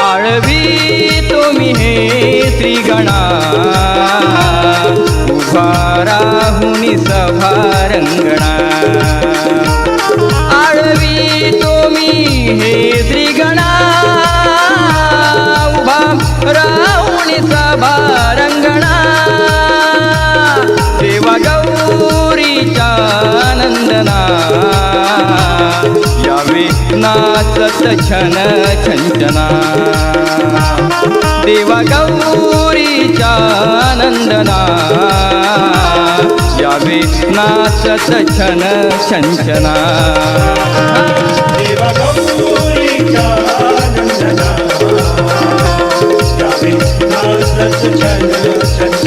आळवी तुम्ही हे श्रीगणा उभा राहुनी सभा रंगणा आळवी तुम्ही हे श्रीगणा उभा राहुनी सभा रंगणा देवा गौरीच्या नंदना यावे नाचत छन छंचना देवा गौरीच्या नंदना यावे नाचत छन छंचना देवा गौरीच्या नंदना यावे नाचत छन छंचना